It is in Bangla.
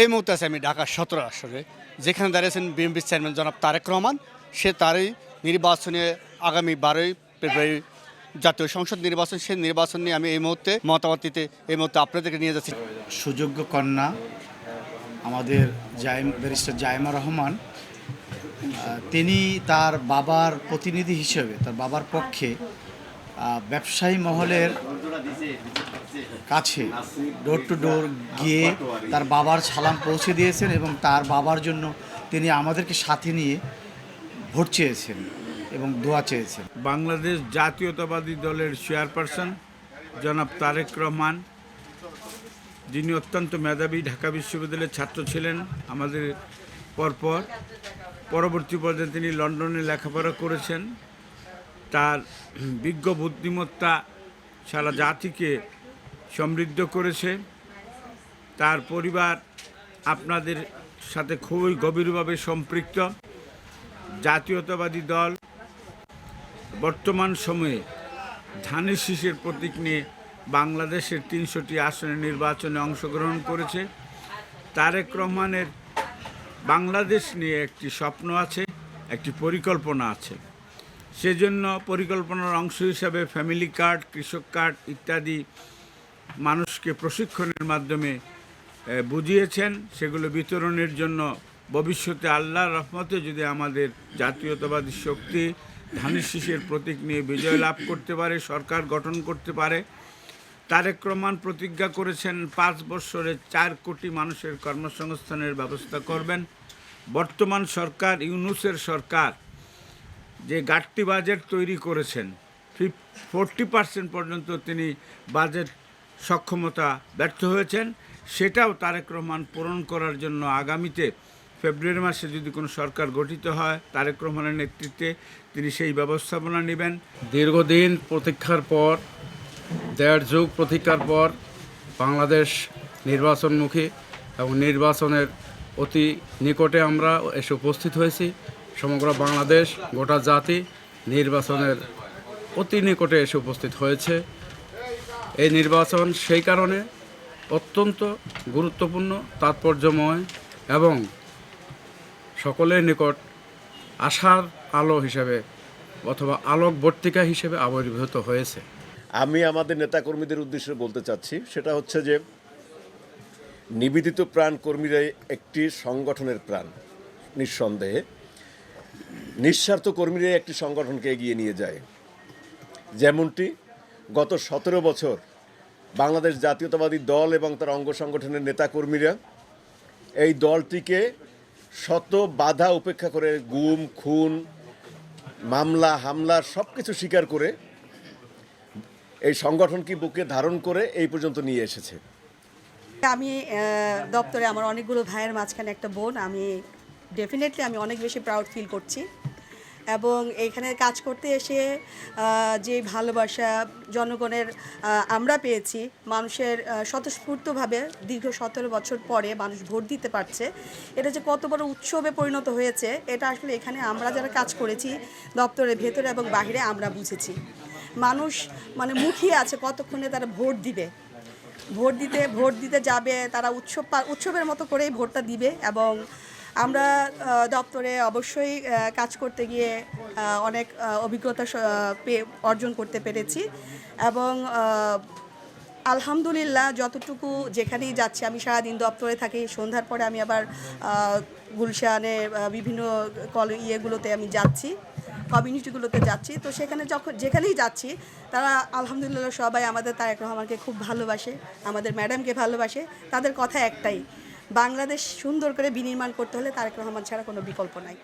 এই মুহূর্তে আছে আমি ঢাকা 17 আসরে, যেখানে দাঁড়িয়েছেন বিএনপির চেয়ারম্যান জনাব তারেক রহমান। সে তারই নির্বাচনে আগামী 12ই ফেব্রুয়ারি জাতীয় সংসদ নির্বাচন, সেই নির্বাচন নিয়ে আমি এই মুহূর্তে মতামত দিতে এই মুহূর্তে আপনাদেরকে নিয়ে যাচ্ছি। সুযোগ্য কন্যা আমাদের ব্যারিস্টার জাইমা রহমান, তিনি তার বাবার প্রতিনিধি হিসেবে, তার বাবার পক্ষে ব্যবসায়ী মহলের কাছে ডোর টু ডোর গিয়ে তার বাবার সালাম পৌঁছে দিয়েছেন এবং তার বাবার জন্য তিনি আমাদেরকে সাথে নিয়ে ভোট চেয়েছেন এবং দোয়া চেয়েছেন। বাংলাদেশ জাতীয়তাবাদী দলের চেয়ারপারসন জনাব তারেক রহমান, যিনি অত্যন্ত মেধাবী, ঢাকা বিশ্ববিদ্যালয়ের ছাত্র ছিলেন আমাদের পরবর্তী পর্যায়ে তিনি লন্ডনে লেখাপড়া করেছেন। তার বিজ্ঞ বুদ্ধিমত্তা সারা জাতিকে সমৃদ্ধ করেছে। তার পরিবার আপনাদের সাথে খুবই গভীরভাবে সম্পৃক্ত। জাতীয়তাবাদী দল বর্তমান সময়ে ধানের শীষের প্রতীক নিয়ে বাংলাদেশের 300টি আসনে নির্বাচনে অংশগ্রহণ করেছে। তারেক রহমানের বাংলাদেশ নিয়ে একটি স্বপ্ন আছে, একটি পরিকল্পনা আছে। সেজন্য পরিকল্পনার অংশ হিসাবে ফ্যামিলি কার্ড, কৃষক কার্ড ইত্যাদি মানুষকে প্রশিক্ষণের মাধ্যমে বুঝিয়েছেন। সেগুলো বিতরণের জন্য ভবিষ্যতে আল্লাহর রহমতে যদি আমাদের জাতীয়তাবাদী শক্তি ধানের শীষের প্রতীক নিয়ে বিজয় লাভ করতে পারে, সরকার গঠন করতে পারে, তারেক রহমান প্রতিজ্ঞা করেছেন 5 বছরে 4 কোটি মানুষের কর্মসংস্থানের ব্যবস্থা করবেন। বর্তমান সরকার, ইউনূসের সরকার, যে ঘাটতি বাজেট তৈরি করেছেন, 40% পর্যন্ত তিনি বাজেট সক্ষমতা ব্যর্থ হয়েছেন। সেটাও তারেক রহমান পূরণ করার জন্য আগামীতে ফেব্রুয়ারি মাসে যদি কোনো সরকার গঠিত হয়, তারেক রহমানের নেতৃত্বে তিনি সেই ব্যবস্থাপনা নেবেন। দীর্ঘদিন প্রতীক্ষার পর, 1.5 যুগ প্রতীক্ষার পর বাংলাদেশ নির্বাচনমুখী এবং নির্বাচনের অতি নিকটে আমরা এসে উপস্থিত হয়েছি। সমগ্র বাংলাদেশ, গোটা জাতি নির্বাচনের অতি নিকটে এসে উপস্থিত হয়েছে। এই নির্বাচন সেই কারণে অত্যন্ত গুরুত্বপূর্ণ, তাৎপর্যময় এবং সকলের নিকট আশার আলো হিসেবে অথবা আলোকবর্তিকা হিসেবে আবির্ভূত হয়েছে। আমি আমাদের নেতাকর্মীদের উদ্দেশ্যে বলতে চাচ্ছি, সেটা হচ্ছে যে নিবেদিত প্রাণ কর্মীরাই একটি সংগঠনের প্রাণ। নিঃসন্দেহে নিঃস্বার্থ কর্মীরাই একটি সংগঠনকে এগিয়ে নিয়ে যায়। যেমনটি গত 17 বছর বাংলাদেশ জাতীয়তাবাদী দল এবং তার অঙ্গ সংগঠনের নেতাকর্মীরা এই দলটিকে শত বাধা উপেক্ষা করে গুম, খুন, মামলা, হামলার সব কিছু স্বীকার করে এই সংগঠনকে বুকে ধারণ করে এই পর্যন্ত নিয়ে এসেছে। আমি দপ্তরে আমার অনেকগুলো ভাইয়ের মাঝখানে একটা বোন, আমি ডেফিনেটলি আমি অনেক বেশি প্রাউড ফিল করছি। এবং এইখানে কাজ করতে এসে যে ভালোবাসা জনগণের আমরা পেয়েছি, মানুষের স্বতঃস্ফূর্তভাবে দীর্ঘ 17 বছর পরে মানুষ ভোট দিতে পারছে, এটা যে কত বড় উৎসবে পরিণত হয়েছে, এটা আসলে এখানে আমরা যারা কাজ করেছি দপ্তরের ভেতরে এবং বাহিরে আমরা বুঝেছি। মানুষ মানে মুখিয়ে আছে কতক্ষণে তারা ভোট দিবে, ভোট দিতে যাবে, তারা উৎসবের মতো করেই ভোটটা দিবে। এবং আমরা দপ্তরে অবশ্যই কাজ করতে গিয়ে অনেক অভিজ্ঞতা অর্জন করতে পেরেছি এবং আলহামদুলিল্লাহ যতটুকু যেখানেই যাচ্ছি, আমি সারাদিন দপ্তরে থাকি, সন্ধ্যার পরে আমি আবার গুলশানে বিভিন্ন ইয়েগুলোতে আমি যাচ্ছি, কমিউনিটিগুলোতে যাচ্ছি। তো সেখানে যেখানেই যাচ্ছি তারা আলহামদুলিল্লাহ সবাই আমাদের তারেক রহমানকে খুব ভালোবাসে, আমাদের ম্যাডামকে ভালোবাসে। তাদের কথা একটাই, বাংলাদেশ সুন্দর করে বিনির্মাণ করতে হলে তারেক রহমান ছাড়া কোনো বিকল্প নাই।